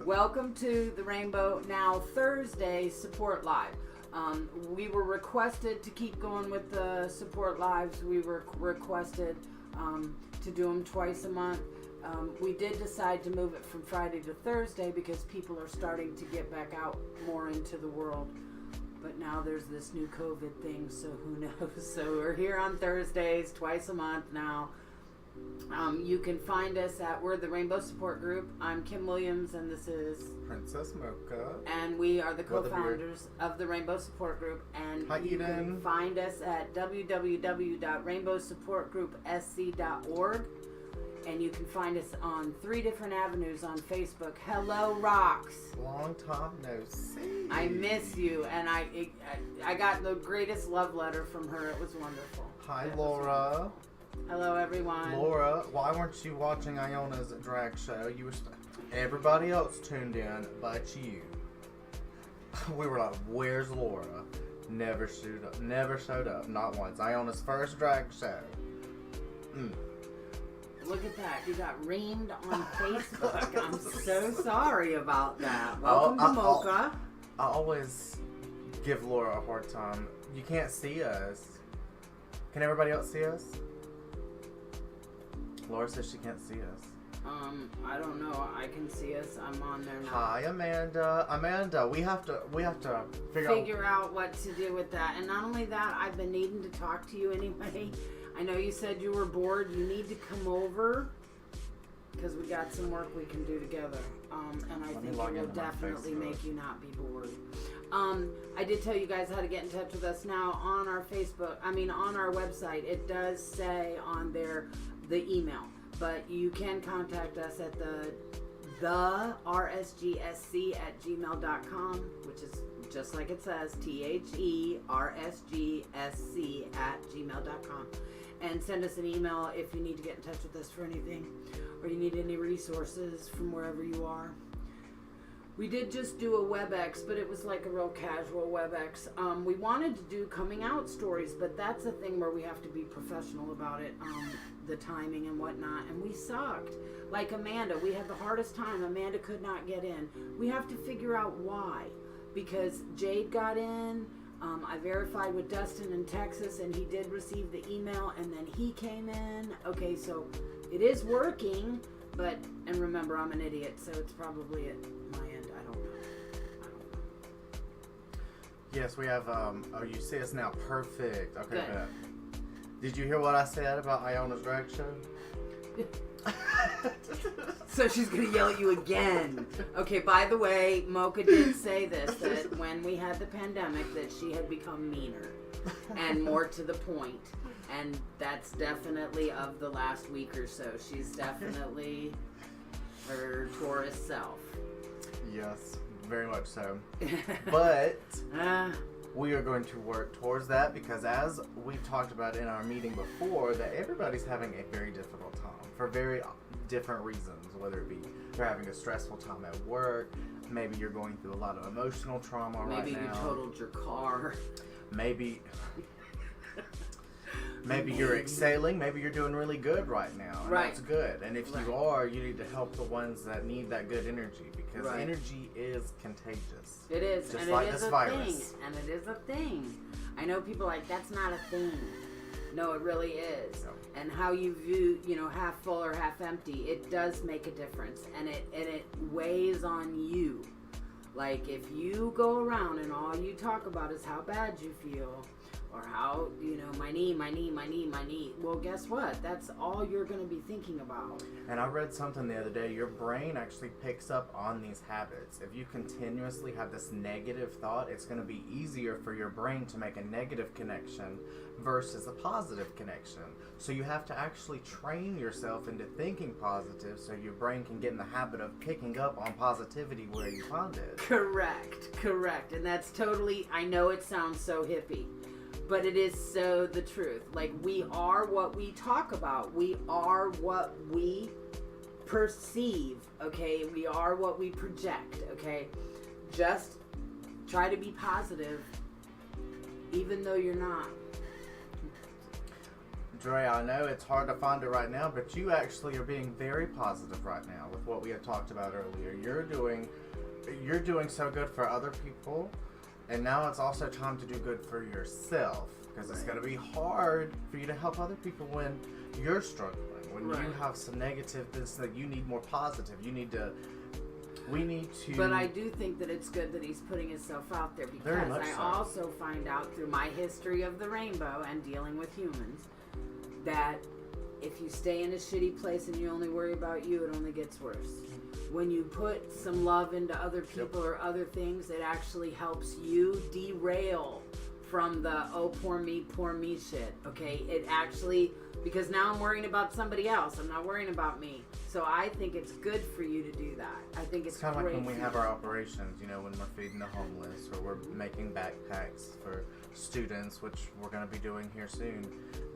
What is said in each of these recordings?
Welcome to the Rainbow Now Thursday Support Live. We were requested to keep going with the support lives. We were requested to do them twice a month. We did decide to move it from Friday to Thursday because people are starting to get back out more into the world. But now there's this new COVID thing, so who knows? So we're here on Thursdays, twice a month now. You can find us we're the Rainbow Support Group. I'm Kim Williams, and this is Princess Mocha. And we are the co-founders of the Rainbow Support Group. And Hi, you Eden. can find us at www.rainbowsupportgroupsc.org. And you can find us on 3 different avenues on Facebook. Hello, Rocks. Long time no see. I miss you, and I got the greatest love letter from her. It was wonderful. Hi, It was Laura. wonderful. Hello, everyone. Laura, why weren't you watching Iona's drag show? You were. Everybody else tuned in, but you. We were like, "Where's Laura?" Never showed up. Never showed up. Not once. Iona's first drag show. Look at that. You got reamed on Facebook. I'm so sorry about that. Welcome to Mocha. I always give Laura a hard time. You can't see us. Can everybody else see us? Laura says she can't see us. I don't know. I can see us. I'm on there now. Hi, Amanda. Amanda, we have to Figure out what to do with that. And not only that, I've been needing to talk to you anyway. I know you said you were bored. You need to come over because we got some work we can do together. And I think it will definitely make you not be bored. I did tell you guys how to get in touch with us now on our on our website. It does say on there the email, but you can contact us at the rsgsc@gmail.com, which is just like it says, THERSGSC@gmail.com, and send us an email if you need to get in touch with us for anything, or you need any resources from wherever you are. We did just do a WebEx, but it was like a real casual WebEx. We wanted to do coming out stories, but that's a thing where we have to be professional about it, the timing and whatnot, and we sucked. Like Amanda, we had the hardest time. Amanda could not get in. We have to figure out why, because Jade got in. I verified with Dustin in Texas, and he did receive the email, and then he came in. Okay, so it is working, and remember, I'm an idiot, so it's probably at my end. I don't know. Yes, we have, you see us now. Perfect. Okay, Good. good. Did you hear what I said about Iona's drag show? So she's going to yell at you again. Okay, by the way, Mocha did say this, that when we had the pandemic, that she had become meaner and more to the point. And that's definitely of the last week or so. She's definitely her Taurus self. Yes, very much so. But we are going to work towards that because, as we've talked about in our meeting before, that everybody's having a very difficult time for very different reasons, whether it be they're having a stressful time at work, maybe you're going through a lot of emotional trauma right now. Maybe you totaled your car. Maybe you're excelling. Maybe you're doing really good right now. And right. That's good. And if you are, you need to help the ones that need that good energy because energy is contagious. It is. Just and like it is this a virus. thing. And it is a thing. I know people are like, that's not a thing. No, it really is. No. And how you view, half full or half empty, it does make a difference. And it weighs on you. Like, if you go around and all you talk about is how bad you feel, or how, my knee. Well, guess what? That's all you're going to be thinking about. And I read something the other day. Your brain actually picks up on these habits. If you continuously have this negative thought, it's going to be easier for your brain to make a negative connection versus a positive connection. So you have to actually train yourself into thinking positive so your brain can get in the habit of picking up on positivity where you find it. Correct. And that's totally, I know it sounds so hippie, but it is so the truth. Like, we are what we talk about. We are what we perceive, okay? We are what we project, okay? Just try to be positive, even though you're not. Dre, I know it's hard to find it right now, but you actually are being very positive right now with what we had talked about earlier. You're doing so good for other people, and now it's also time to do good for yourself, because it's going to be hard for you to help other people when you're struggling, when you have some negativeness that you need more positive. We need to. But I do think that it's good that he's putting himself out there, because I also find out through my history of the rainbow and dealing with humans that if you stay in a shitty place and you only worry about you, it only gets worse. When you put some love into other people or other things, it actually helps you derail from the oh poor me shit. Okay, it actually, because now I'm worrying about somebody else, I'm not worrying about me. So I think it's good for you to do that. I think it's kind of great like when we have our operations, when we're feeding the homeless, or we're making backpacks for students, which we're going to be doing here soon.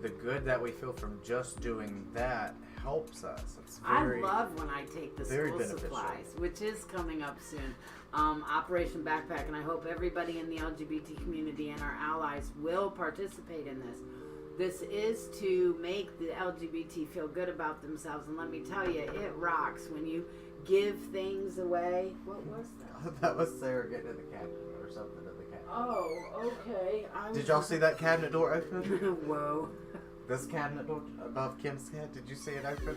The good that we feel from just doing that helps us. I love when I take the school supplies, which is coming up soon. Operation Backpack, and I hope everybody in the LGBT community and our allies will participate in this. This is to make the LGBT feel good about themselves, and let me tell you, it rocks when you give things away. What was that? That was Sarah getting in the cabinet or something in the cabinet. Oh, okay. Did y'all see that cabinet door open? Whoa. This cabinet door above Kim's head, did you see it open?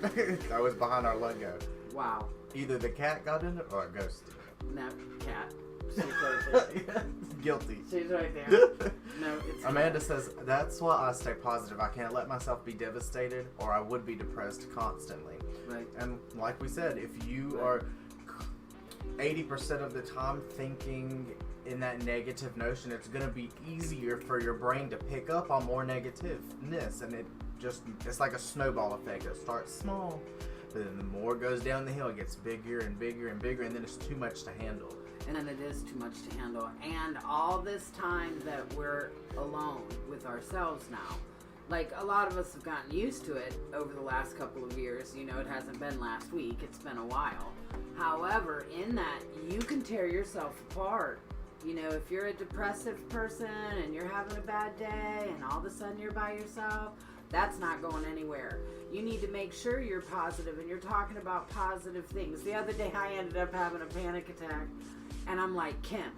That was behind our logo. Wow. Either the cat got in it or a ghost did it. No, cat. She's right there. Guilty. She's right there. No, it's Amanda says, that's why I stay positive. I can't let myself be devastated, or I would be depressed constantly. Right. And like we said, if you are 80% of the time thinking in that negative notion, it's going to be easier for your brain to pick up on more negativeness. And it's like a snowball effect. It starts small, but then the more it goes down the hill, it gets bigger and bigger and bigger, and then it's too much to handle. And then it is too much to handle. And all this time that we're alone with ourselves now, like a lot of us have gotten used to it over the last couple of years. It hasn't been last week, it's been a while. However, in that, you can tear yourself apart. If you're a depressive person and you're having a bad day and all of a sudden you're by yourself, that's not going anywhere. You need to make sure you're positive and you're talking about positive things. The other day I ended up having a panic attack, and I'm like, Kim,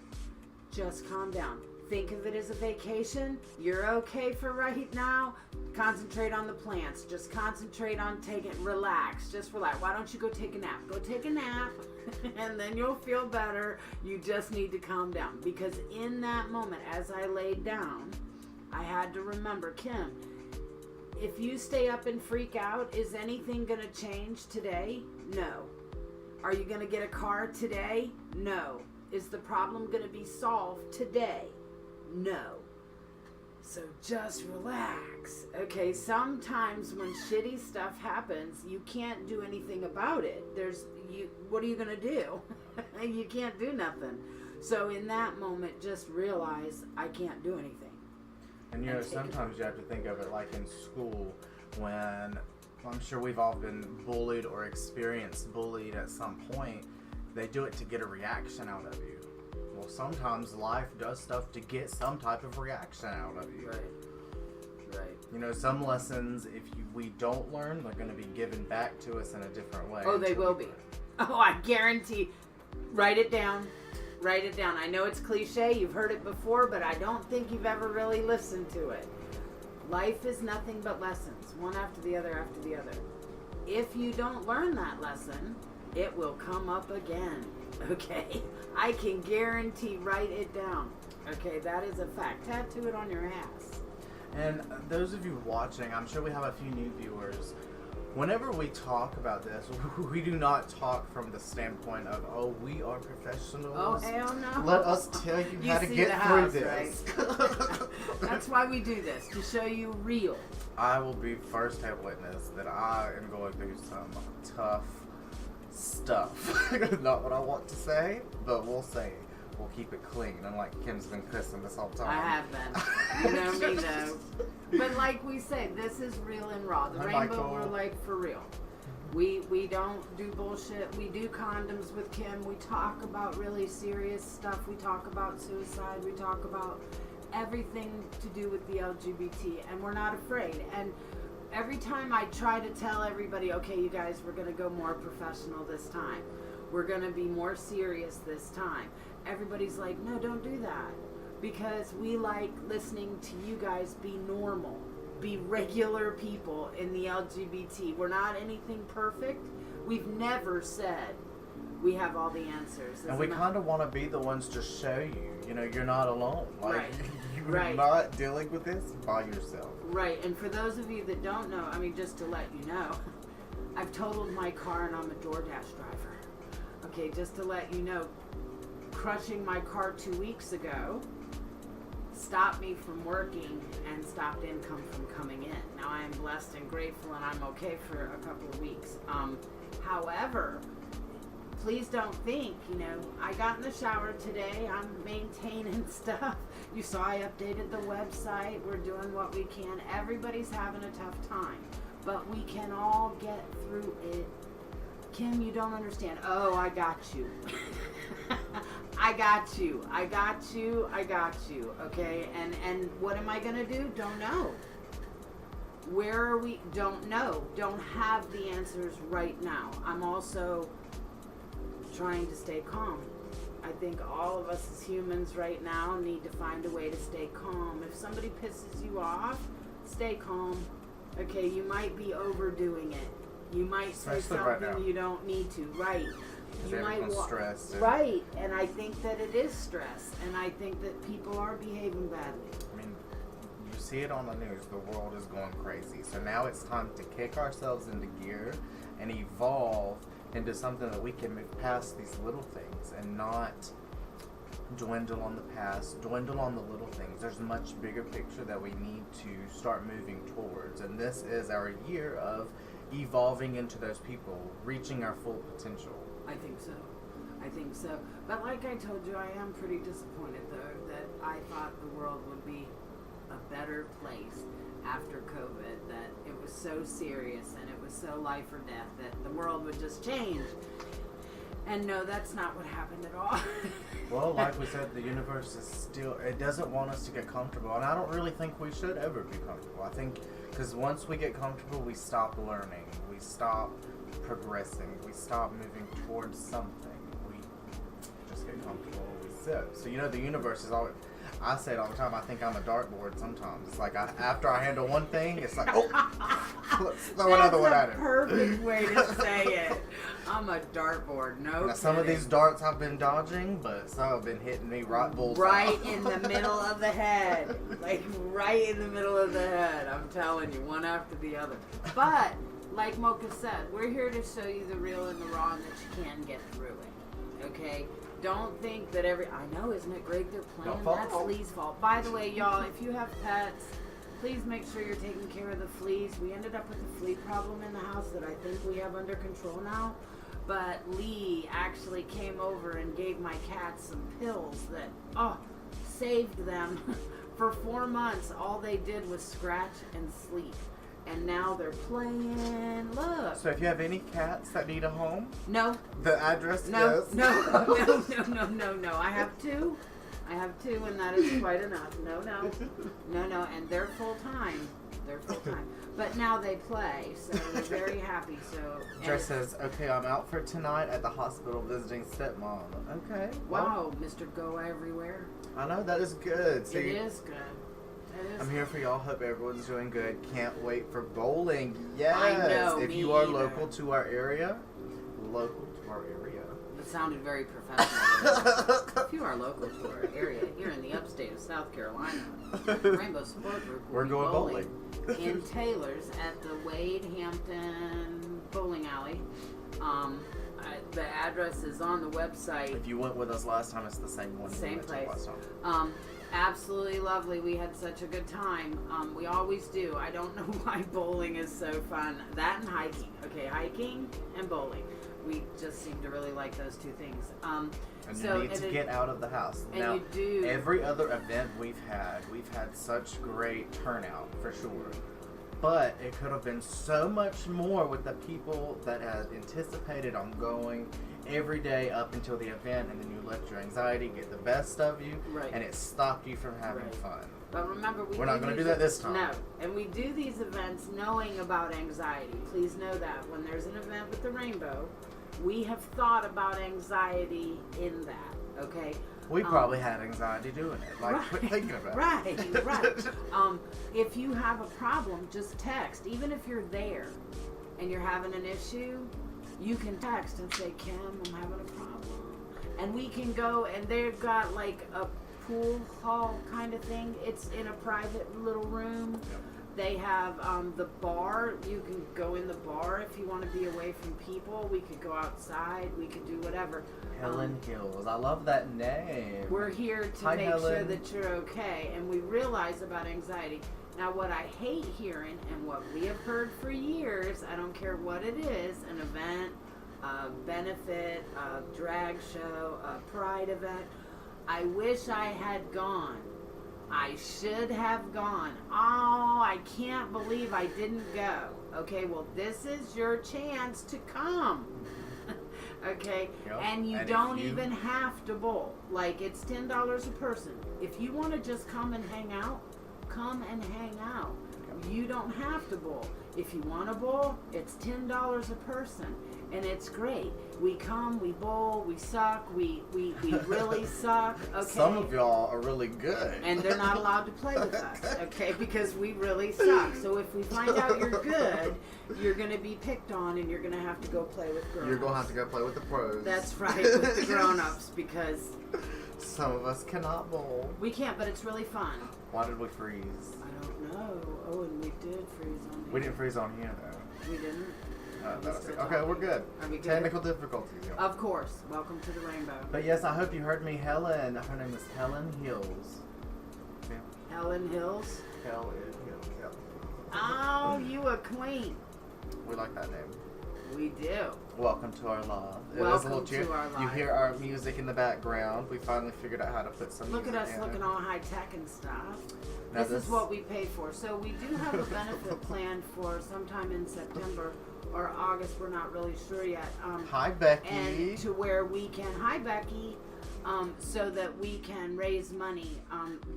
just calm down. Think of it as a vacation. You're okay for right now. Concentrate on the plants. Just concentrate on relax. Just relax. Why don't you go take a nap? Go take a nap and then you'll feel better. You just need to calm down. Because in that moment, as I laid down, I had to remember, Kim, if you stay up and freak out, is anything going to change today? No. Are you going to get a car today? No. Is the problem going to be solved today? No. So just relax. Okay, sometimes when shitty stuff happens, you can't do anything about it. What are you going to do? You can't do nothing. So in that moment, just realize I can't do anything. And sometimes you have to think of it like in school, when I'm sure we've all been bullied or experienced bullied at some point. They do it to get a reaction out of you. Well, sometimes life does stuff to get some type of reaction out of you. Right. Some lessons, if we don't learn, they're going to be given back to us in a different way. Oh, they will be. Oh, I guarantee. Write it down. Write it down. I know it's cliche. You've heard it before, but I don't think you've ever really listened to it. Life is nothing but lessons, one after the other after the other. If you don't learn that lesson, it will come up again. Okay? I can guarantee, write it down. Okay, that is a fact. Tattoo it on your ass. And those of you watching, I'm sure we have a few new viewers. Whenever we talk about this, we do not talk from the standpoint of, oh, we are professionals. Oh, hell no. Let us tell you how to get through this. Right? That's why we do this, to show you real. I will be first-hand witness that I am going through some tough stuff. Not what I want to say, but we'll say it. We'll keep it clean, unlike Kim's been cussing this whole time. I have been. You know me though. But like we say, this is real and raw. The rainbow, we're like for real. We don't do bullshit. We do condoms with Kim. We talk about really serious stuff. We talk about suicide. We talk about everything to do with the LGBT, and we're not afraid. And every time I try to tell everybody, okay, you guys, we're going to go more professional this time. We're going to be more serious this time. Everybody's like, no, don't do that. Because we like listening to you guys be normal, be regular people in the LGBT. We're not anything perfect. We've never said we have all the answers. And we kind of want to be the ones to show you, you know, you're not alone. Like, Right. you're Right. not dealing with this by yourself. Right, and for those of you that don't know, I mean, just to let you know, I've totaled my car and I'm a DoorDash driver. Okay, just to let you know, crushing my car 2 weeks ago stopped me from working and stopped income from coming in. Now I am blessed and grateful and I'm okay for a couple of weeks. However, please don't think, you know, I got in the shower today, I'm maintaining stuff. You saw I updated the website, we're doing what we can. Everybody's having a tough time, but we can all get through it. Kim, you don't understand. Oh, I got you. I got you. I got you. I got you. Okay, and what am I gonna do? Don't know. Where are we? Don't know. Don't have the answers right now. I'm also trying to stay calm. I think all of us as humans right now need to find a way to stay calm. If somebody pisses you off, stay calm. Okay, you might be overdoing it. You might say Especially right something now. you don't need to. Right. Because You might everyone's stressed. And, Right, and I think that it is stress, and I think that people are behaving badly. I mean, you see it on the news. The world is going crazy. So now it's time to kick ourselves into gear and evolve into something that we can move past these little things and not dwindle on the past, dwindle on the little things. There's a much bigger picture that we need to start moving towards. And this is our year of evolving into those people, reaching our full potential. I think so. I think so. But like I told you, I am pretty disappointed, though, that I thought the world would be a better place after COVID, that it was so serious and it was so life or death, that the world would just change. And no, that's not what happened at all. Well, like we said, the universe is still, it doesn't want us to get comfortable. And I don't really think we should ever be comfortable. I think, because once we get comfortable, we stop learning. We stop progressing. We stop moving towards something. We just get comfortable. We sit. So, you know, the universe is always, I say it all the time, I think I'm a dartboard sometimes. It's like, after I handle one thing, it's like, oh, let's throw another one at That's it. a perfect way to say it. I'm a dartboard, no Now, some of kidding. these darts I've been dodging, but some have been hitting me right bullseye. Right in the middle of the head. Like, right in the middle of the head. I'm telling you, one after the other. But, like Mocha said, we're here to show you the real and the wrong that you can get through it. Okay? Don't think that I know, isn't it great they're playing? Don't fall. That's Lee's fault. By the way, y'all, if you have pets, please make sure you're taking care of the fleas. We ended up with a flea problem in the house that I think we have under control now. But Lee actually came over and gave my cats some pills that, saved them. For 4 months, all they did was scratch and sleep. And now they're playing. Look. So if you have any cats that need a home, No, the address no, is... no. I have two, and that is quite enough. No, and they're full time. But now they play, so they're very happy. So. Jess says, okay, I'm out for tonight at the hospital visiting stepmom. Okay. well, Wow, Mr. Go Everywhere. I know, that is good. See, It is good. I'm here for y'all. Hope everyone's doing good. Can't wait for bowling. Yes. I know, If me you are either. local to our area. It sounded very professional. If you are local to our area here in the upstate of South Carolina, Rainbow Sport Group will We're be going bowling. in Taylor's at the Wade Hampton Bowling Alley. The address is on the website. If you went with us last time, it's the same one. Same we went to place. last time. Absolutely lovely. We had such a good time. We always do. I don't know why bowling is so fun. That and hiking. Okay, hiking and bowling. We just seem to really like those two things. And you need to get out of the house. And Now, you do. every other event we've had such great turnout, for sure. But it could have been so much more with the people that had anticipated on going every day up until the event, and then you let your anxiety get the best of you, Right. and it stopped you from having Right. fun. But remember, We're not going to do that this time. No. And we do these events knowing about anxiety. Please know that. When there's an event with the Rainbow, we have thought about anxiety in that, okay? We probably had anxiety doing it. Like, quit thinking about it. Right. If you have a problem, just text. Even if you're there and you're having an issue, you can text and say, Kim, I'm having a problem. And we can go, and they've got like a pool hall kind of thing. It's in a private little room. Yep. They have the bar. You can go in the bar if you want to be away from people. We could go outside. We could do whatever. Helen Hills. I love that name. We're here to Hi, make Helen. sure that you're okay. And we realize about anxiety. Now, what I hate hearing and what we have heard for years, I don't care what it is, an event, a benefit, a drag show, a pride event, I wish I had gone. I should have gone. Oh, I can't believe I didn't go. Okay, well, this is your chance to come. Okay, Yep. and you And don't if you- even have to bowl. Like, it's $10 a person. If you want to just come and hang out, come and hang out. You don't have to bowl. If you want to bowl, it's $10 a person, and it's great. We come, we bowl, we suck, we really suck. Okay. Some of y'all are really good. And they're not allowed to play with us, okay? Because we really suck. So if we find out you're good, you're going to be picked on, and you're going to have to go play with grown-ups. You're going to have to go play with the pros. That's right, with the grown-ups, because Some of us cannot bowl. we can't, but it's really fun. Why did we freeze? I don't know. Oh, and we did freeze on here. We didn't freeze on here, though. We didn't? That's still it. Okay, we're good. Are we good? Technical difficulties, y'all. Of course. Welcome to the Rainbow. But yes, I hope you heard me. Helen. Her name is Helen Hills. Yeah. Helen Hills. Helen Hills. Helen. Oh, you a queen. We like that name. We do. Welcome to our live. It is a Welcome little cheer. to our You live. hear our music in the background. We finally figured out how to put some Look at music us in looking it. all high tech and stuff. Now This is what we paid for. So we do have a benefit planned for sometime in September or August. We're not really sure yet. Hi, Becky. And to where we can, hi Becky, so that we can raise money.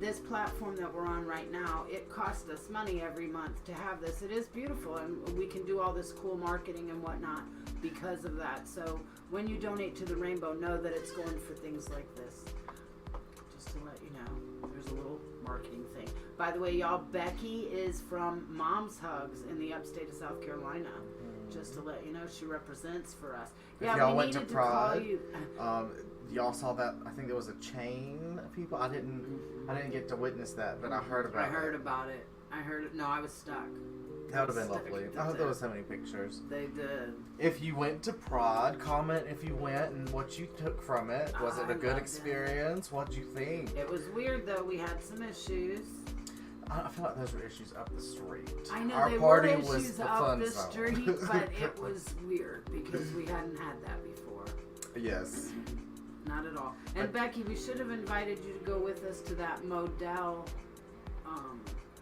This platform that we're on right now, it costs us money every month to have this. It is beautiful, and we can do all this cool marketing and whatnot because of that. So when you donate to the Rainbow, know that it's going for things like this. Just to let you know, there's a little marketing thing. By the way, y'all, Becky is from Mom's Hugs in the upstate of South Carolina. Just to let you know, she represents for us. If Yeah, y'all we went to needed to call Pride, you. y'all saw that. I think there was a chain of people. I didn't get to witness that, but I heard about I heard it. about it. I heard it. No, I was stuck. That would have been Stuck lovely. at I hope the there was tip. so many pictures. They did. If you went to Pride, comment if you went and what you took from it. Was it I a good loved it. experience? What'd you think? It was weird though. We had some issues. I feel like those were issues up the street. I know Our they party were was issues the up fun the zone. street, but it was weird because we hadn't had that before. Yes. Not at all. And Becky, we should have invited you to go with us to that Modell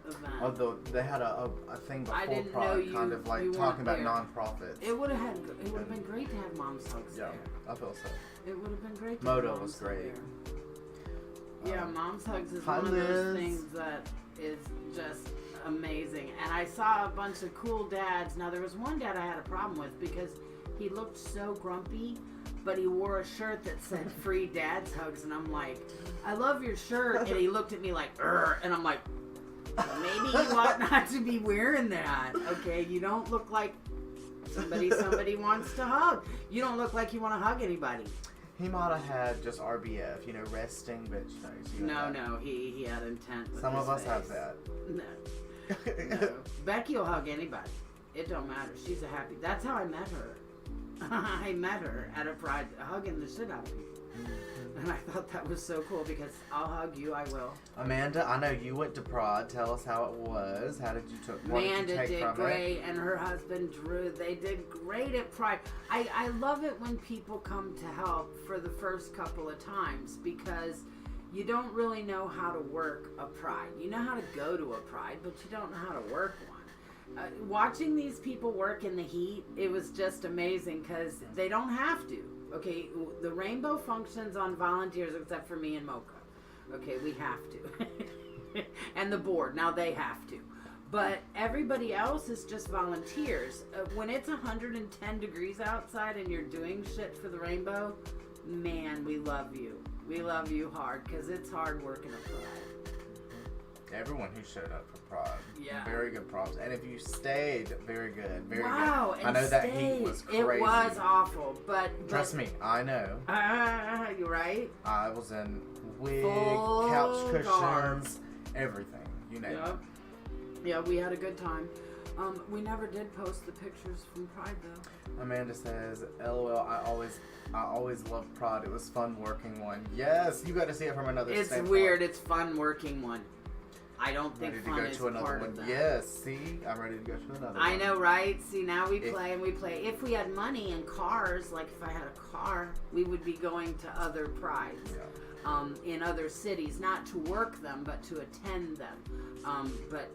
event. Although they had a thing I before didn't know Pride, you- kind of like you talking about weren't non-profits. It would have been great to have Mom's Hugs Yeah, there. I feel so. It would have been great to Modell have Mom's was Hug great. there. Yeah, Um, Mom's Hugs is hi, one of those Liz. things that is just amazing. And I saw a bunch of cool dads. Now, there was one dad I had a problem with because he looked so grumpy, but he wore a shirt that said free dad's hugs. And I'm like, I love your shirt. And he looked at me like, "Urgh," and I'm like, maybe you ought not to be wearing that. Okay, you don't look like somebody wants to hug. You don't look like you want to hug anybody. He might have had just RBF, resting bitch face. You know No, that. he had intent with Some his of us have face. that. No. Becky will hug anybody. It don't matter. She's a happy. That's how I met her. I met her at a Pride, hugging the shit out of people. And I thought that was so cool because I'll hug you. I will. Amanda, I know you went to Pride. Tell us how it was. How did you what did you Amanda take did from great, it? and her husband Drew. They did great at Pride. I love it when people come to help for the first couple of times because you don't really know how to work a Pride. You know how to go to a Pride, but you don't know how to work one. Watching these people work in the heat, it was just amazing because they don't have to. Okay, the Rainbow functions on volunteers except for me and Mocha. Okay, we have to. and the board. Now they have to. But everybody else is just volunteers. When it's 110 degrees outside and you're doing shit for the rainbow, man, we love you. We love you hard because it's hard working a Pride. Everyone who showed up for Pride. Yeah. Very good props. And if you stayed, very good. Very wow, good. I know that heat was crazy. It was awful, but trust me, I know. You right? I was in wig, Full couch cushions, guards. everything. You name it. Yeah, we had a good time. We never did post the pictures from Pride though. Amanda says, "LOL, I always loved Pride. It was fun working one." Yes, you got to see it from another standpoint. It's weird. It's fun working one. I don't think ready fun to go is to another part one. of that. Yes, see, I'm ready to go to another one. I know, right? See, now we play and we play. If we had money and cars, like if I had a car, we would be going to other Prides. Yeah. In other cities, not to work them, but to attend them. But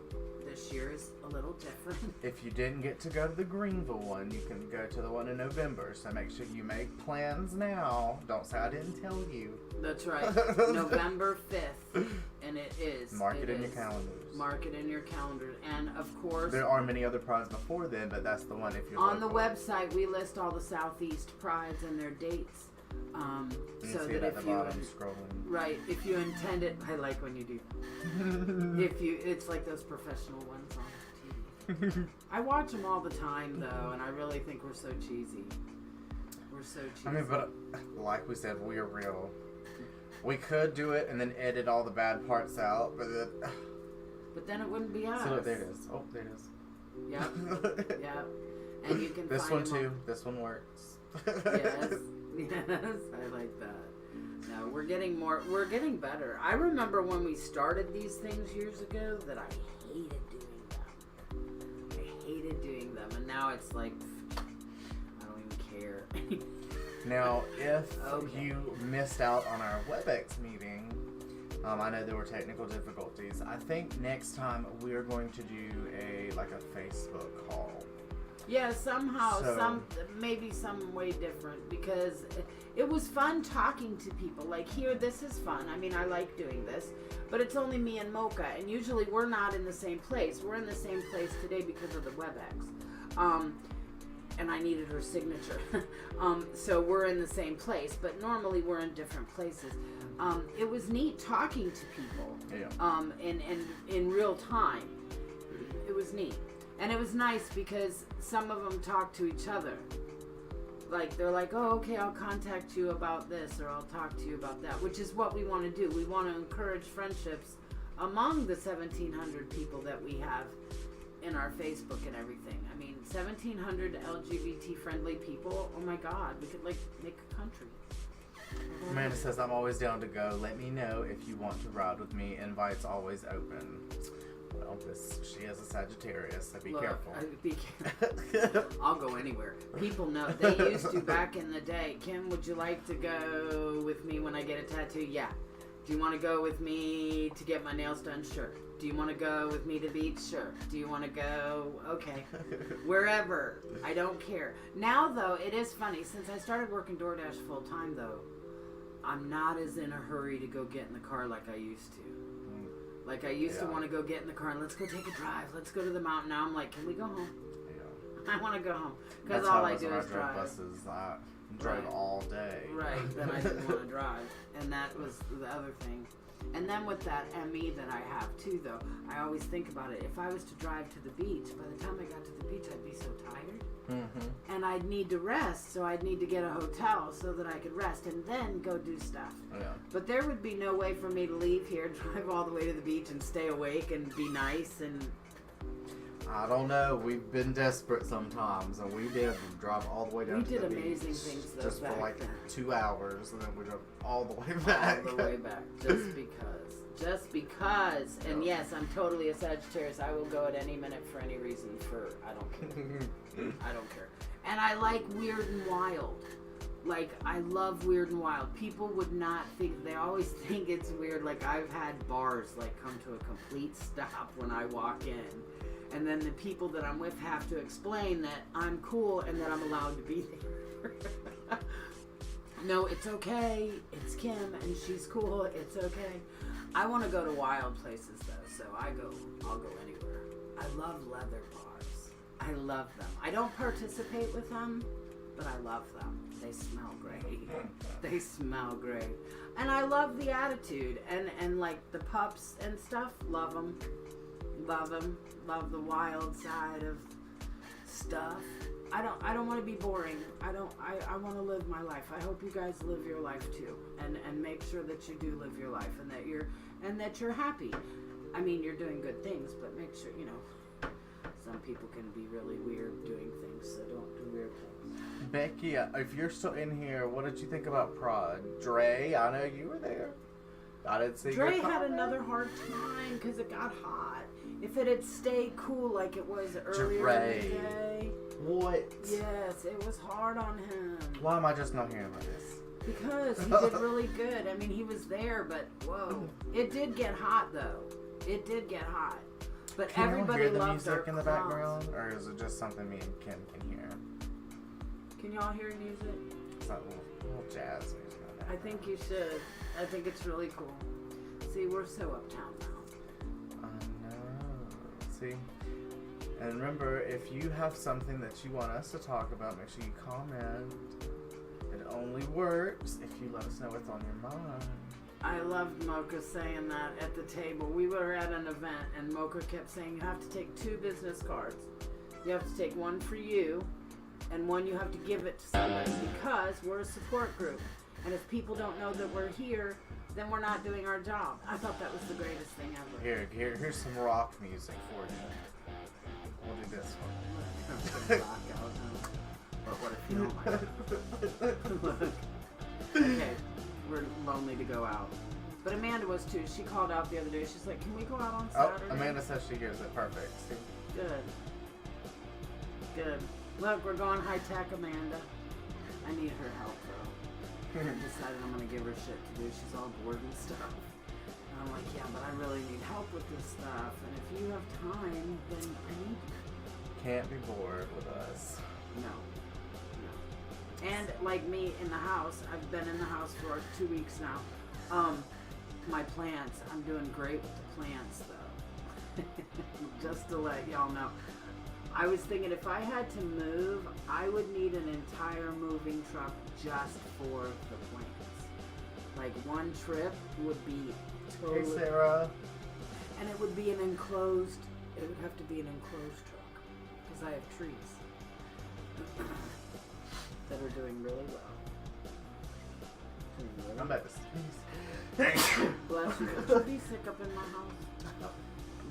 this year is a little different. If you didn't get to go to the Greenville one, you can go to the one in November. So make sure you make plans now. Don't say I didn't tell you. That's right. November 5th. And it is. Mark it in your calendars. Mark it in your calendar. And of course, there are many other prides before then, but that's the one if you're on local. the website, we list all the Southeast prides and their dates. You So see that it at if the you bottom scrolling. right, if you intend it, I like when you do. If you, it's like those professional ones on TV. I watch them all the time though, and I really think we're so cheesy. We're so cheesy. I mean, but like we said, we are real. We could do it and then edit all the bad parts out, but then it wouldn't be us. So look, there it is. Oh, there it is. Yep. Yep. And you can this find one them too. This one works. Yes. Yes, I like that. No, we're getting better. I remember when we started these things years ago that I hated doing them. And now it's like, I don't even care. Now, if Okay. you missed out on our WebEx meeting, I know there were technical difficulties. I think next time we're going to do a Facebook call. Yeah, somehow, So- maybe some way different, because it was fun talking to people. Like here, this is fun. I mean, I like doing this, but it's only me and Mocha, and usually we're not in the same place. We're in the same place today because of the WebEx. And I needed her signature. So we're in the same place, but normally we're in different places. It was neat talking to people. Yeah. In real time. It was neat. And it was nice because some of them talk to each other. Like, they're like, oh, okay, I'll contact you about this, or I'll talk to you about that, which is what we want to do. We want to encourage friendships among the 1,700 people that we have in our Facebook and everything. I mean, 1,700 LGBT-friendly people, oh my God, we could, make a country. Amanda says, I'm always down to go. Let me know if you want to ride with me. Invites always open. Well, she is a Sagittarius, so be careful. Be careful. I'll go anywhere. People know. They used to back in the day. Kim, would you like to go with me when I get a tattoo? Yeah. Do you want to go with me to get my nails done? Sure. Do you want to go with me to the beach? Sure. Do you want to go? Okay. Wherever. I don't care. Now, though, it is funny. Since I started working DoorDash full time, though, I'm not as in a hurry to go get in the car like I used to. Like, I used to want to go get in the car and let's go take a drive. Let's go to the mountain. Now I'm like, can we go home? Yeah. I want to go home. Because all I do is drive. Buses. I drove all day. Right. Then I didn't want to drive. And that was the other thing. And then with that ME that I have too, though, I always think about it. If I was to drive to the beach, by the time I got to the beach, I'd be so tired. Mm-hmm. And I'd need to rest, so I'd need to get a hotel so that I could rest and then go do stuff. Yeah. But there would be no way for me to leave here, drive all the way to the beach and stay awake and be nice and... I don't know. We've been desperate sometimes, and we did drive all the way down to the beach. We did amazing things, though, just for back then. 2 hours, and then we drove all the way back. All the way back, just because. Just because. And yes, I'm totally a Sagittarius. I will go at any minute for any reason. I don't care. I don't care. And I like weird and wild. Like, I love weird and wild. People would not think, they always think it's weird. Like, I've had bars, come to a complete stop when I walk in. And then the people that I'm with have to explain that I'm cool and that I'm allowed to be there. No, it's okay. It's Kim and she's cool. It's okay. I want to go to wild places though, so I'll go anywhere. I love leather bars. I love them. I don't participate with them, but I love them. They smell great. They smell great. And I love the attitude and like the pups and stuff. Love them. Love them. Love the wild side of stuff. I don't want to be boring. I want to live my life. I hope you guys live your life too, and make sure that you do live your life, and that you're happy. I mean, you're doing good things, but make sure, some people can be really weird doing things, so don't do weird things. Becky, if you're still in here, what did you think about Prod? Dre, I know you were there. I didn't see Dre your had comment. another hard time because it got hot. If it had stayed cool like it was earlier Dre. in the day. What? Yes, it was hard on him. Why am I just not hearing about this? Because he did really good. I mean, he was there, but whoa. It did get hot, though. It did get hot. But Can everybody you hear the loved our music in the clowns. background? Or is it just something me and Kim can hear? Can y'all hear music? It's like a little jazz music. in the I think background. you should. I think it's really cool. See, we're so uptown now. I know. See? And remember, if you have something that you want us to talk about, make sure you comment. It only works if you let us know what's on your mind. I loved Mocha saying that at the table. We were at an event, and Mocha kept saying, you have to take 2 business cards. You have to take one for you, and one you have to give it to somebody, because we're a support group. And if people don't know that we're here, then we're not doing our job. I thought that was the greatest thing ever. Here's some rock music for you. We'll do this one. But what if you don't like it? Okay, we're lonely to go out. But Amanda was too. She called out the other day. She's like, can we go out on Oh, Saturday? Amanda says she hears it. Perfect. See? Good. Good. Look, we're going high tech, Amanda. I need her help though. I decided I'm gonna give her shit to do. She's all bored and stuff. And I'm like, yeah, but I really need help with this stuff. And if you have time, then I need you. Can't be bored with us. No. And like me in the house, I've been in the house for 2 weeks now. My plants, I'm doing great with the plants though. Just to let y'all know. I was thinking if I had to move, I would need an entire moving truck just for the plants. Like one trip would be totally... Hey, Sarah. And it would be it would have to be an enclosed truck. Because I have trees that are doing really well. I'm about to sneeze. Bless you. Would you be sick up in my house?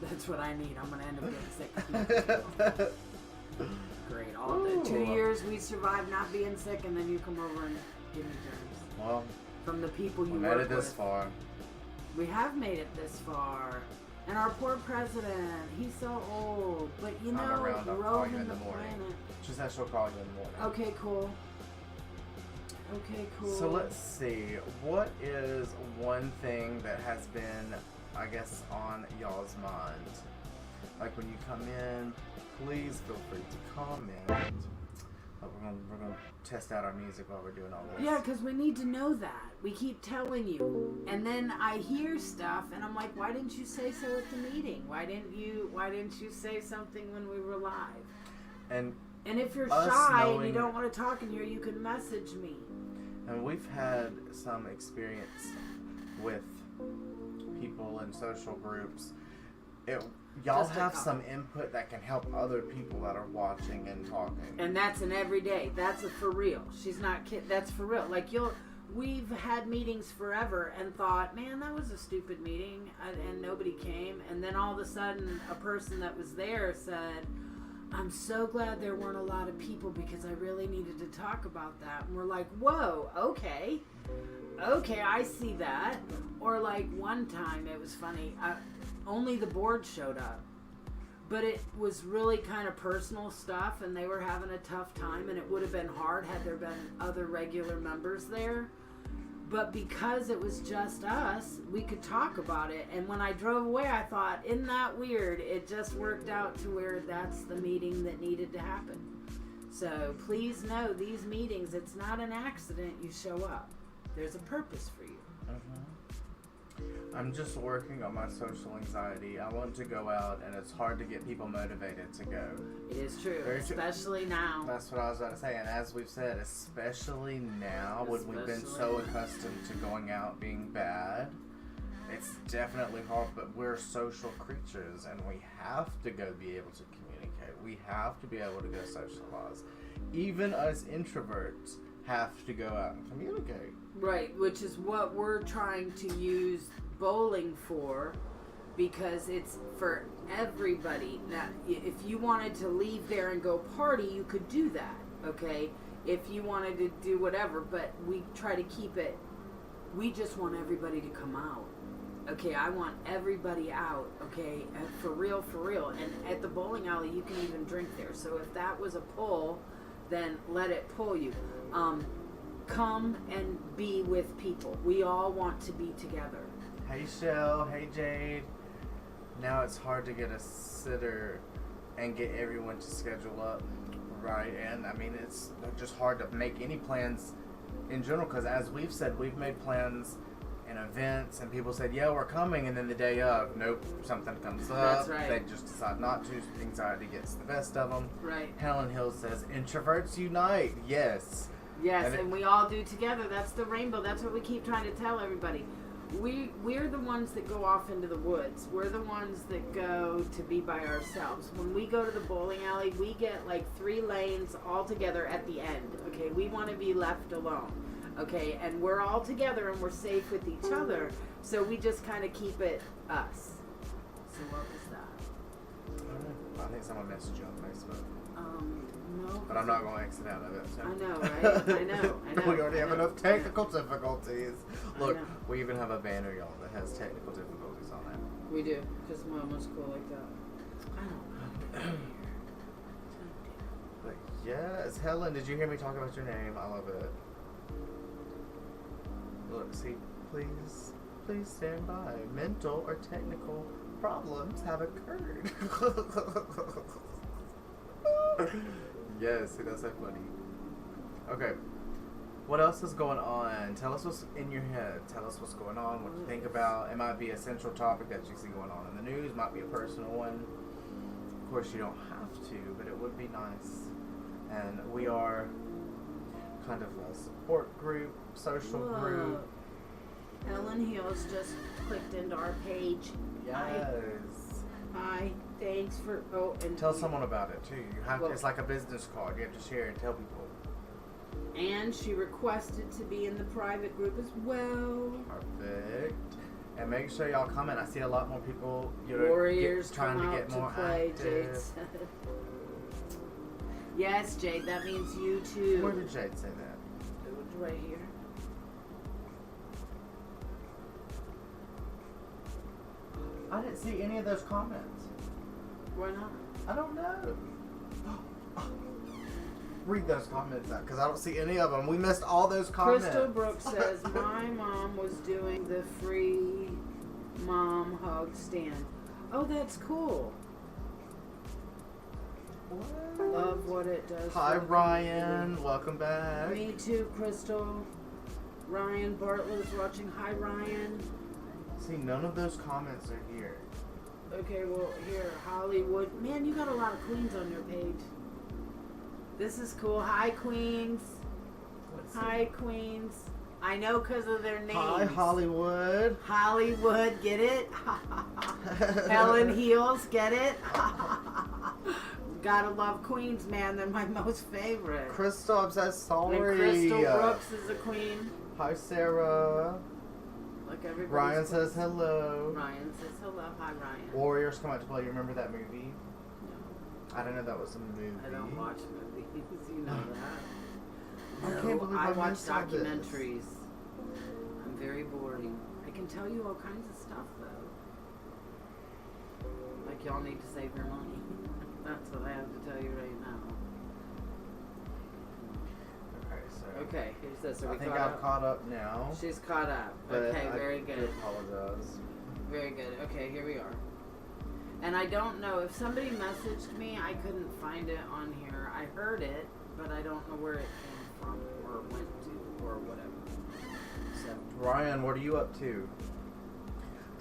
That's what I need. I'm going to end up getting sick. Great. All the 2 years we survived not being sick, and then you come over and give me germs. Well, From the people you we work made it this with. far. We have made it this far. And our poor president, he's so old. But you know, I'm around. I'll call you in the the morning. planet. She said she'll call you in the morning. Okay, cool. Okay, cool. So let's see. What is one thing that has been, I guess, on y'all's mind? Like when you come in, please feel free to comment. But we're gonna test out our music while we're doing all this. Yeah, because we need to know that. We keep telling you. And then I hear stuff and I'm like, why didn't you say so at the meeting? Why didn't you say something when we were live? And if you're us shy and you knowing- don't want to talk in here, you can message me. we've had some experience with people in social groups. Y'all Just a have couple. some input that can help other people that are watching and talking. And that's an everyday. That's a for real. She's not kidding. That's for real. Like we've had meetings forever and thought, man, that was a stupid meeting, and nobody came. And then all of a sudden, a person that was there said, I'm so glad there weren't a lot of people because I really needed to talk about that. And we're like, whoa, okay, I see that. Or like one time, it was funny. Only the board showed up. But it was really kind of personal stuff, and they were having a tough time, and it would have been hard had there been other regular members there. But because it was just us, we could talk about it. And when I drove away, I thought, isn't that weird? It just worked out to where that's the meeting that needed to happen. So please know, these meetings, it's not an accident you show up. There's a purpose for you. Mm-hmm. I'm just working on my social anxiety. I want to go out, and it's hard to get people motivated to go. It is true, Very true. especially now. That's what I was about to say, and as we've said, especially now, when we've been so accustomed to going out being bad, it's definitely hard, but we're social creatures, and we have to go be able to communicate. We have to be able to go socialize. Even us introverts have to go out and communicate. Right, which is what we're trying to use bowling for, because it's for everybody. That if you wanted to leave there and go party, you could do that, okay? If you wanted to do whatever, but we try to keep it, we just want everybody to come out. Okay, I want everybody out, okay? And for real, for real. And at the bowling alley, you can even drink there. So if that was a pull, then let it pull you. Come and be with people. We all want to be together. Hey Shell, hey Jade. Now it's hard to get a sitter and get everyone to schedule up, right? And I mean, it's just hard to make any plans in general, because as we've said, we've made plans and events, and people said, yeah, we're coming, and then the day of, nope, something comes up. That's right. They just decide not to. Anxiety gets the best of them. Right. Helen Hill says, introverts unite. Yes. Yes, and we all do together. That's the rainbow. That's what we keep trying to tell everybody. We're the ones that go off into the woods. We're the ones that go to be by ourselves. When we go to the bowling alley, we get like 3 lanes all together at the end. Okay, we want to be left alone. Okay, and we're all together and we're safe with each other. So we just kind of keep it us. So what was that? I think someone messaged you on Facebook. No. But I'm not going to exit out of it. So. I know, right? I know. We already have enough technical difficulties. Look, know. we even have a banner, y'all, that has technical difficulties on it. We do, because Mom was cool like that. I don't know. But yes, Helen, did you hear me talk about your name? I love it. Look, see, please stand by. Mental or technical problems have occurred. Yes, see, that's so funny. Okay, what else is going on? Tell us what's in your head. Tell us what's going on, what you think about. It might be a central topic that you see going on in the news. Might be a personal one. Of course, you don't have to, but it would be nice. And we are kind of a support group, social group. Ellen Hills just clicked into our page. Yes. Hi. Thanks for. Oh, and Tell someone about it too. You have. Well, It's like a business card. You have to share and tell people. And she requested to be in the private group as well. Perfect. And make sure y'all comment. I see a lot more people. Warriors trying come to out get more play, active. Jade said. Yes, Jade. That means you too. Where did Jade say that? It was right here. I didn't see any of those comments. Why not? I don't know. Read those comments out, because I don't see any of them. We missed all those comments. Crystal Brooks says, my mom was doing the free mom hug stand. Oh, that's cool. What? Love what it does. Hi, for the Ryan. community. Welcome back. Me too, Crystal. Ryan Bartlett is watching. Hi, Ryan. See, none of those comments are here. Okay, well, here, Hollywood. Man, you got a lot of queens on your page. This is cool. Hi, queens. Hi, queens. I know because of their names. Hi, Hollywood. Hollywood, get it? Helen Heels, get it? Gotta love queens, man. They're my most favorite. Crystal, I'm so sorry. And Crystal Brooks is a queen. Hi, Sarah. Look, everybody. Ryan says hello. Ryan says hello. Hi, Ryan. Warriors Come Out to Play. You remember that movie? No, I didn't know that was a movie. I don't watch movies. You know that. I can't believe I watch missed all this. documentaries. I'm very boring. I can tell you all kinds of stuff though. Like y'all need to save your money. That's what I have to tell you right now. Okay, so. Okay, here's this. Are I we think caught I've up? caught up now. She's caught up. But Okay, I very do good. apologize. Very good. Okay, here we are. And I don't know if somebody messaged me. I couldn't find it on here. I heard it, but I don't know where it came from or went to or whatever. So Ryan, what are you up to?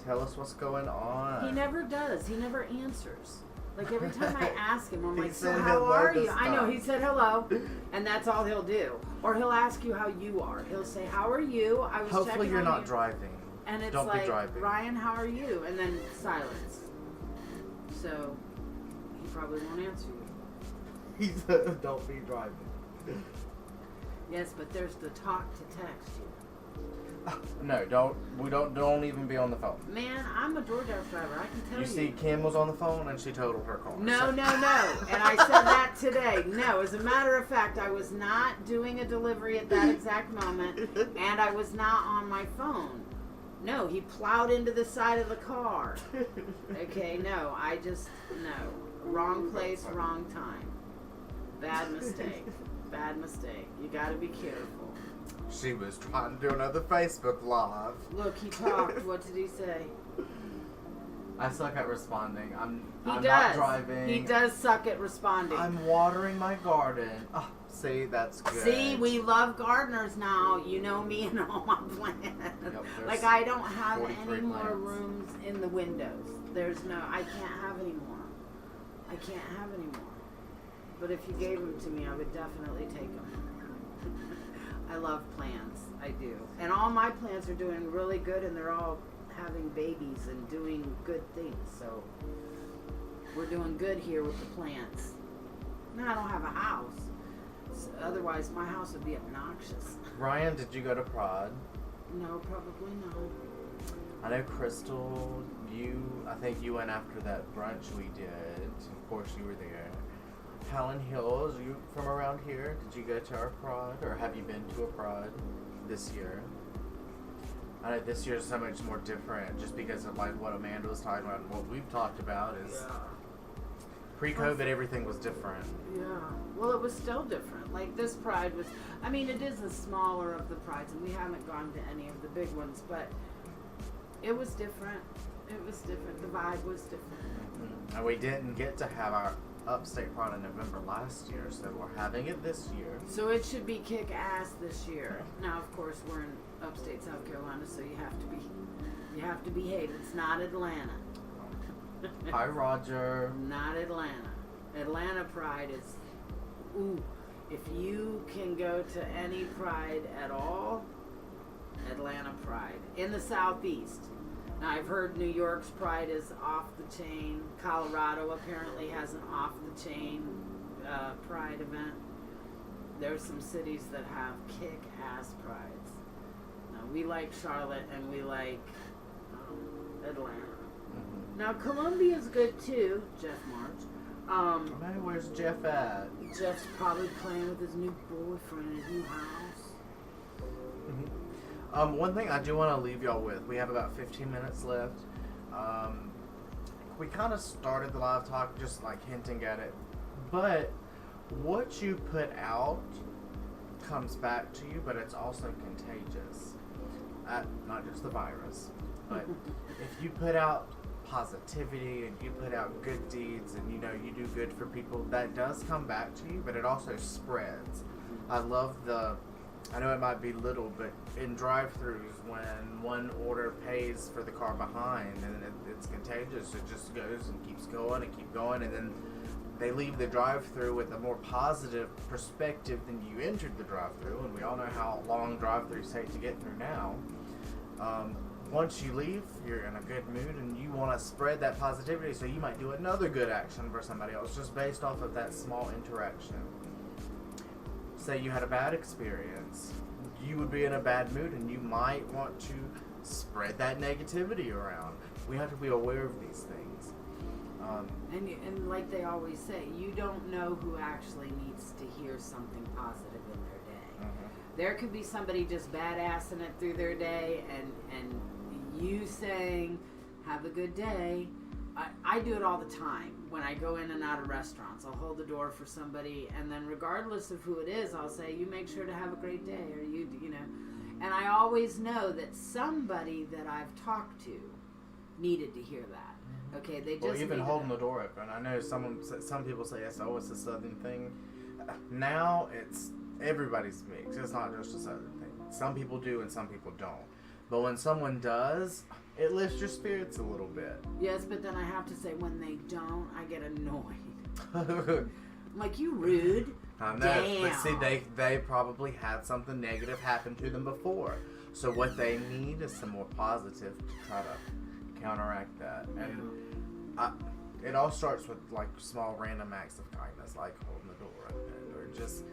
Tell us what's going on. He never does. He never answers. Like every time I ask him, I'm He like, so said how hello are you? this I know, time. he said hello, and that's all he'll do. Or he'll ask you how you are. He'll say, how are you? I was Hopefully checking you're on not you. driving. And it's Don't like, be driving. Ryan, how are you? And then silence. So, he probably won't answer you. He said, don't be driving. Yes, but there's the talk to text you. No, don't even be on the phone. Man, I'm a DoorDash driver. I can tell you. You see, Kim was on the phone and she totaled her car. No, So- no, no. And I said that today. No, as a matter of fact, I was not doing a delivery at that exact moment, and I was not on my phone. No, he plowed into the side of the car. Okay, no, no. Wrong place, wrong time. Bad mistake. Bad mistake. You gotta be careful. She was trying to do another Facebook Live. Look, he talked. What did he say? I suck at responding. I'm He not does. driving. He does suck at responding. I'm watering my garden. Oh, see, that's good. See, we love gardeners now. You know me and all my plants. Yep, Like I don't have 43 any more plants. rooms in the windows. I can't have any more. I can't have any more. But if you gave them to me, I would definitely take them. I love plants. I do. And all my plants are doing really good, and they're all having babies and doing good things. So we're doing good here with the plants. Now I don't have a house. Otherwise, my house would be obnoxious. Ryan, did you go to Prod? No, probably not. I know Crystal, I think you went after that brunch we did. Of course you were there. Helen Hills, you from around here? Did you go to our Prod? Or have you been to a Prod this year? I know this year's so much more different just because of like what Amanda was talking about and what we've talked about is pre-COVID everything was different. Yeah. Well, it was still different. Like this Pride was, I mean, it is the smaller of the Prides, and we haven't gone to any of the big ones, but it was different. It was different. The vibe was different. Mm-hmm. And we didn't get to have our Upstate Pride in November last year, so we're having it this year. So it should be kick ass this year. Now, of course, we're in upstate South Carolina, so you have to behave. It's not Atlanta. Hi, Roger. Not Atlanta. Atlanta Pride is, ooh, if you can go to any Pride at all, Atlanta Pride. In the Southeast. Now, I've heard New York's Pride is off the chain. Colorado apparently has an off the chain Pride event. There's some cities that have kick-ass prides. Now, we like Charlotte and we like Atlanta. Mm-hmm. Now, Columbia's good too, Jeff March. Hey, where's Jeff at? Jeff's probably playing with his new boyfriend in his new house. Mm-hmm. One thing I do want to leave y'all with, we have about 15 minutes left. We kind of started the live talk just like hinting at it, but what you put out comes back to you, but it's also contagious. Not just the virus, but if you put out positivity and you put out good deeds and you know you do good for people, that does come back to you, but it also spreads. I love I know it might be little, but in drive-thrus, when one order pays for the car behind and it's contagious, it just goes and keeps going and keep going, and then they leave the drive-thru with a more positive perspective than you entered the drive-thru, and we all know how long drive-thrus take to get through now. Once you leave, you're in a good mood and you want to spread that positivity, so you might do another good action for somebody else just based off of that small interaction. Say you had a bad experience, you would be in a bad mood and you might want to spread that negativity around. We have to be aware of these things. And like they always say, you don't know who actually needs to hear something positive in their day. Mm-hmm. There could be somebody just badassing it through their day, and you saying, have a good day. I do it all the time when I go in and out of restaurants. I'll hold the door for somebody, and then regardless of who it is, I'll say, you make sure to have a great day, or you know. And I always know that somebody that I've talked to needed to hear that. Okay, they just Or even needed holding it. the door open. I know some people say, it's a Southern thing. Now it's everybody's mix. It's not just a Southern thing. Some people do and some people don't. But when someone does, it lifts your spirits a little bit. Yes, but then I have to say, when they don't, I get annoyed. I'm like, you rude. I know, Damn. but see, they probably had something negative happen to them before. So what they need is some more positive to try to counteract that. And it all starts with like small random acts of kindness, like holding the door open, or just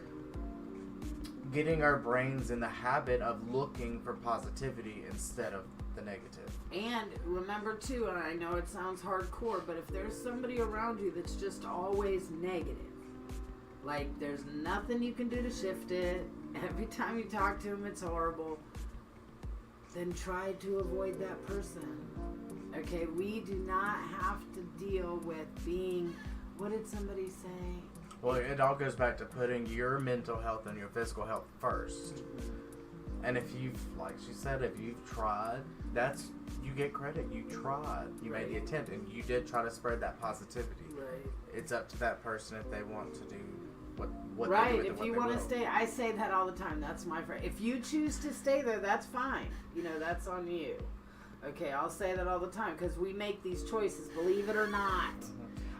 getting our brains in the habit of looking for positivity instead of the negative. And remember too, and I know it sounds hardcore, but if there's somebody around you that's just always negative, like there's nothing you can do to shift it, every time you talk to them it's horrible, then try to avoid that person. Okay, we do not have to deal with being, what did somebody say? Well, it all goes back to putting your mental health and your physical health first. And if you've, like she said, if you've tried, you get credit. You tried. You made the attempt, and you did try to spread that positivity. Right. It's up to that person if they want to do what right, they do with if it, what you they want to will. stay, I say that all the time. That's my friend. If you choose to stay there, that's fine. You know, that's on you. Okay, I'll say that all the time because we make these choices, believe it or not.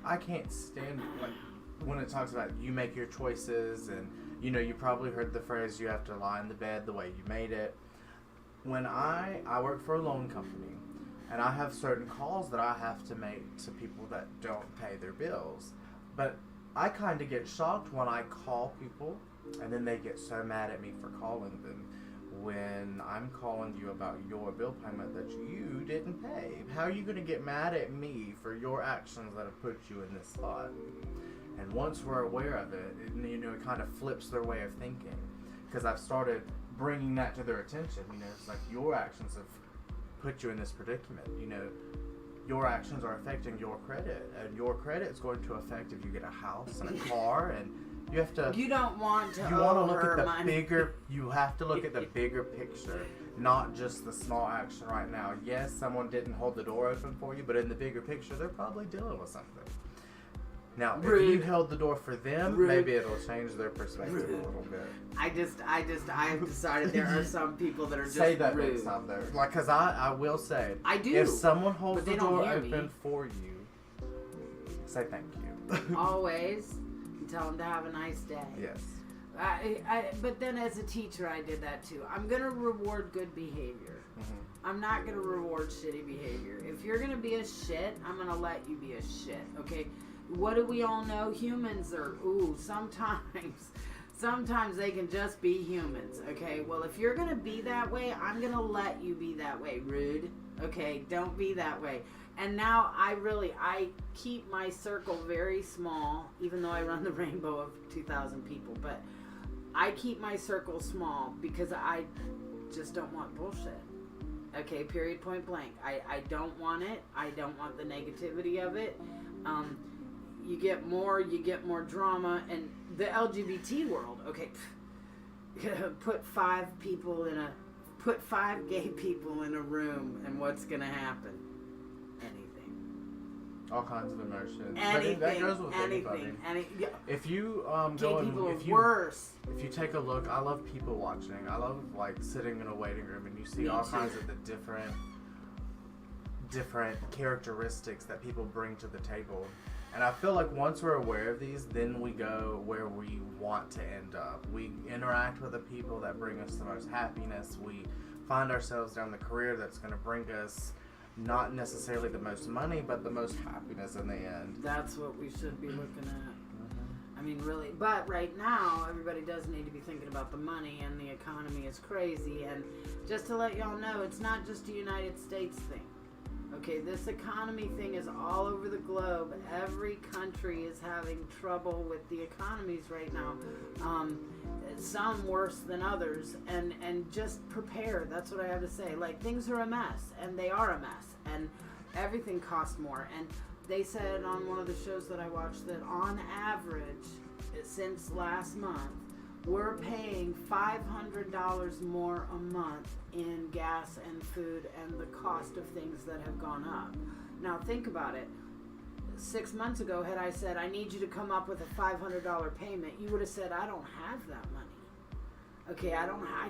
I can't stand like when it talks about you make your choices, and you know, you probably heard the phrase, you have to lie in the bed the way you made it. When I work for a loan company, and I have certain calls that I have to make to people that don't pay their bills, but I kind of get shocked when I call people and then they get so mad at me for calling them when I'm calling you about your bill payment that you didn't pay. How are you going to get mad at me for your actions that have put you in this spot? And once we're aware of it, you know, it kind of flips their way of thinking. Because I've started bringing that to their attention. You know, it's like your actions have put you in this predicament. You know, your actions are affecting your credit, and your credit is going to affect if you get a house and a car, and you have to. You don't want to. You want to look at the money. bigger. You have to look at the bigger picture, not just the small action right now. Yes, someone didn't hold the door open for you, but in the bigger picture, they're probably dealing with something. Now, if you held the door for them, maybe it'll change their perspective a little bit. I've decided there are some people that are just Say that rude. next time, though. Like, because I will say, I do. if someone holds but the they don't door hear open me. for you, say thank you. Always, and tell them to have a nice day. Yes. But then as a teacher, I did that too. I'm gonna reward good behavior. Mm-hmm. I'm not gonna reward shitty behavior. If you're gonna be a shit, I'm gonna let you be a shit. Okay. What do we all know? Humans are, sometimes they can just be humans, okay? Well, if you're going to be that way, I'm going to let you be that way, rude, okay? Don't be that way. And now I keep my circle very small, even though I run the rainbow of 2,000 people, but I keep my circle small because I just don't want bullshit. Okay, period, point blank. I don't want it. I don't want the negativity of it. You get more drama, and the LGBT world. Okay, put five gay people in a room, and what's gonna happen? Anything. All kinds of emotions. Anything. But that goes with anybody. If you Gay people are worse. If you take a look, I love people watching. I love like sitting in a waiting room and you see all kinds of the different characteristics that people bring to the table. And I feel like once we're aware of these, then we go where we want to end up. We interact with the people that bring us the most happiness. We find ourselves down the career that's going to bring us not necessarily the most money, but the most happiness in the end. That's what we should be looking at. I mean, really. But right now, everybody does need to be thinking about the money, and the economy is crazy. And just to let y'all know, it's not just a United States thing. Okay, this economy thing is all over the globe. Every country is having trouble with the economies right now. Some worse than others. And just prepare. That's what I have to say. Like, things are a mess, and they are a mess. And everything costs more. And they said on one of the shows that I watched that on average, since last month, we're paying $500 more a month in gas and food and the cost of things that have gone up. Now think about it. 6 months ago, had I said, I need you to come up with a $500 payment, you would have said, I don't have that money. Okay, I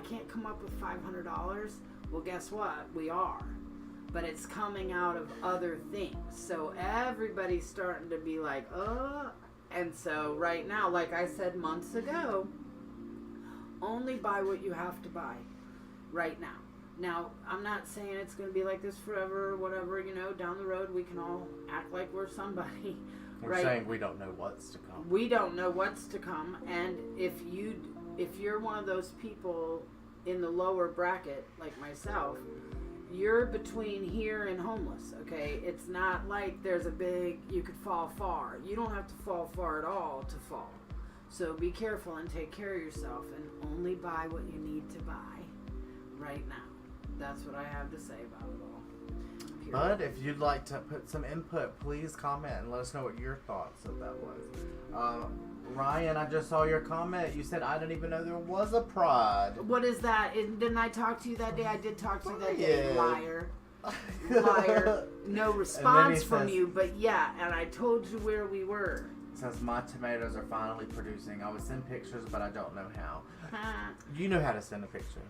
can't come up with $500. Well, guess what? We are. but it's coming out of other things. So everybody's starting to be like, and so right now, like I said months ago, only buy what you have to buy right now. Now, I'm not saying it's going to be like this forever or whatever, down the road we can all act like we're somebody. We're saying we don't know what's to come. We don't know what's to come, and if you're one of those people in the lower bracket, like myself, you're between here and homeless, okay? It's not like there's you could fall far. You don't have to fall far at all to fall. So be careful and take care of yourself, and only buy what you need to buy right now. That's what I have to say about it all. Period. But if you'd like to put some input, please comment and let us know what your thoughts of that was. Ryan, I just saw your comment. You said, I didn't even know there was a pride. What is that? Didn't I talk to you that day? I did talk to you that day, liar. Liar. No response from you, but yeah, and I told you where we were. It says, my tomatoes are finally producing. I would send pictures, but I don't know how. You know how to send a picture.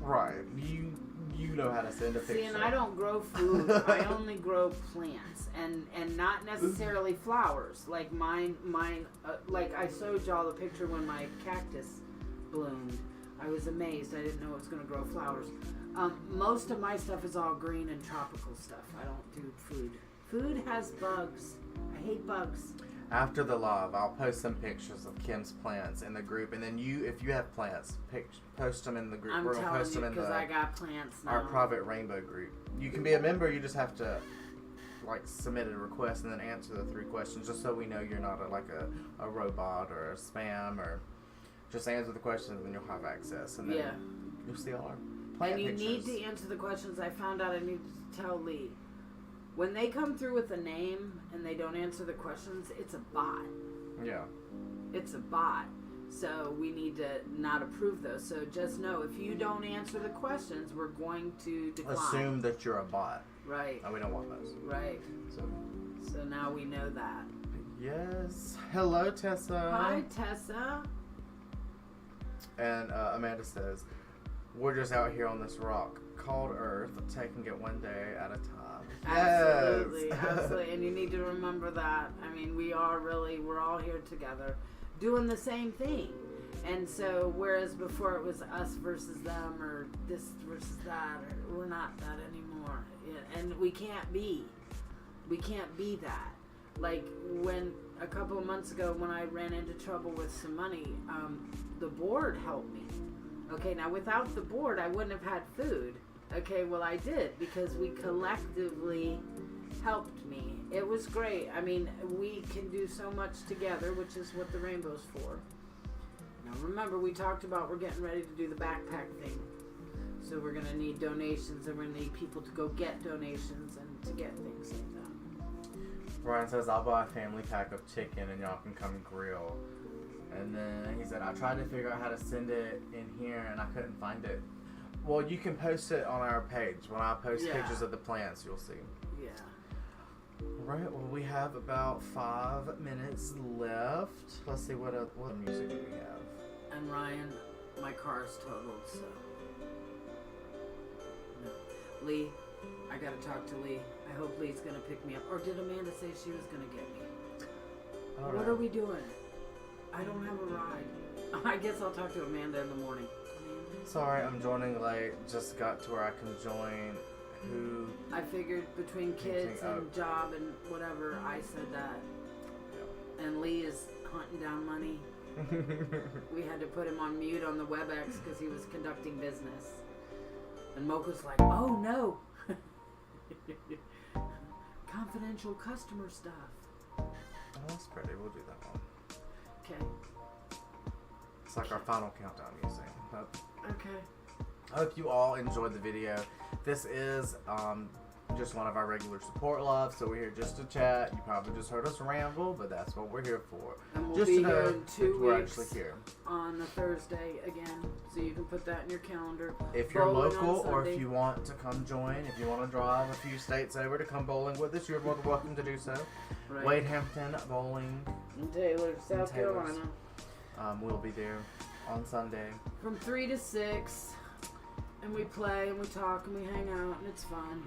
Right. You know how to send a picture. See, and I don't grow food. I only grow plants, and not necessarily flowers. Like mine. Like I showed y'all the picture when my cactus bloomed. I was amazed. I didn't know it was going to grow flowers. Most of my stuff is all green and tropical stuff. I don't do food. Food has bugs. I hate bugs. After the live, I'll post some pictures of Kim's plants in the group, and then if you have plants, post them in the group. We're gonna post them in I got plants now. Our private rainbow group. You can be a member. You just have to submit a request and then answer the 3 questions, just so we know you're not a robot or a spam, or just answer the questions and then you'll have access, and then you'll see all our plant pictures. And you need to answer the questions. I found out I need to tell Lee. When they come through with a name and they don't answer the questions, it's a bot. Yeah. It's a bot. So we need to not approve those. So just know, if you don't answer the questions, we're going to decline. Assume that you're a bot. Right. Oh, we don't want those. Right. So now we know that. Yes. Hello, Tessa. Hi, Tessa. And Amanda says, we're just out here on this rock called Earth, taking it one day at a time. Absolutely, yes. Absolutely. And you need to remember that. I mean, we're all here together doing the same thing. And so, whereas before it was us versus them, or this versus that, or we're not that anymore. And we can't be that. Like when a couple of months ago when I ran into trouble with some money, the board helped me. Okay, now without the board I wouldn't have had food. Okay, well I did, because we collectively helped me. It was great. I mean, we can do so much together, which is what the Rainbow's for. Now remember, we talked about we're getting ready to do the backpack thing. So we're going to need donations, and we're going to need people to go get donations and to get things like that. Ryan says, I'll buy a family pack of chicken and y'all can come grill. And then he said, I tried to figure out how to send it in here and I couldn't find it. Well, you can post it on our page. When I post pictures of the plants, you'll see. Yeah. Right, well, we have about 5 minutes left. Let's see, what music do we have? And Ryan, my car's totaled, so... No. Lee, I gotta talk to Lee. I hope Lee's gonna pick me up. Or did Amanda say she was gonna get me? What are we doing? I don't have a ride. I guess I'll talk to Amanda in the morning. Sorry, I'm joining late. Just got to where I can join. Who? I figured between kids and job and whatever, I said that. Yeah. And Lee is hunting down money. We had to put him on mute on the WebEx because he was conducting business. And Mocha's like, oh no. Confidential customer stuff. Oh, that's pretty. We'll do that one. Okay. It's like our final countdown music. Okay. I hope you all enjoyed the video. This is just one of our regular support lives, so we're here just to chat. You probably just heard us ramble, but that's what we're here for. And we'll just be to here know in 2 we're weeks actually here on a Thursday again, so you can put that in your calendar. If you're local, or if you want to come join, if you want to drive a few states over to come bowling with us, you're more than welcome to do so. Right. Wade Hampton Bowling in Taylor, South Carolina. We'll be there on Sunday from 3 to 6. And we play and we talk and we hang out and it's fun.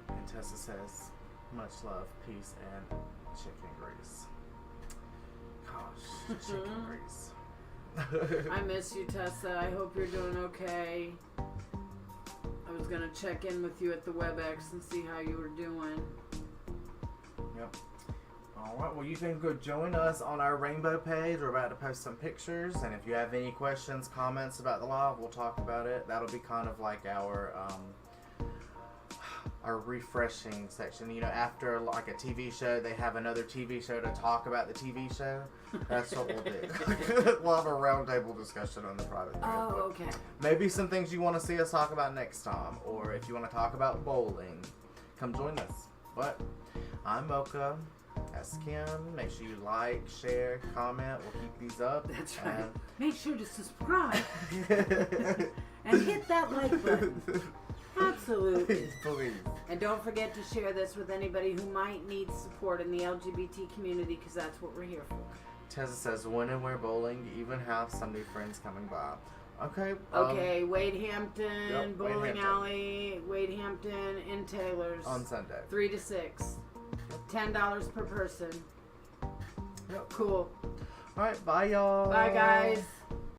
And Tessa says, much love, peace, and chicken grease. Gosh, chicken grease. I miss you, Tessa. I hope you're doing okay. I was gonna check in with you at the WebEx and see how you were doing. Yep. Alright, well, you can go join us on our Rainbow page. We're about to post some pictures, and if you have any questions, comments about the live, we'll talk about it. That'll be kind of like our refreshing section. You know, after like a TV show, they have another TV show to talk about the TV show. That's what we'll do. We'll have a roundtable discussion on the private thread. Oh, okay. Maybe some things you want to see us talk about next time, or if you want to talk about bowling, come join us. But I'm Mocha. That's Kim. Make sure you like, share, comment. We'll keep these up. That's right. Make sure to subscribe and hit that like button. Absolutely. Please. And don't forget to share this with anybody who might need support in the LGBT community, because that's what we're here for. Tessa says, when and where bowling, you even have some new friends coming by. Okay. Okay, Wade Hampton, Yep, Bowling Wade Hampton. Alley, Wade Hampton, in Taylor's. On Sunday. 3 to 6. $10 per person. Yep. Cool. Alright, bye y'all. Bye, guys.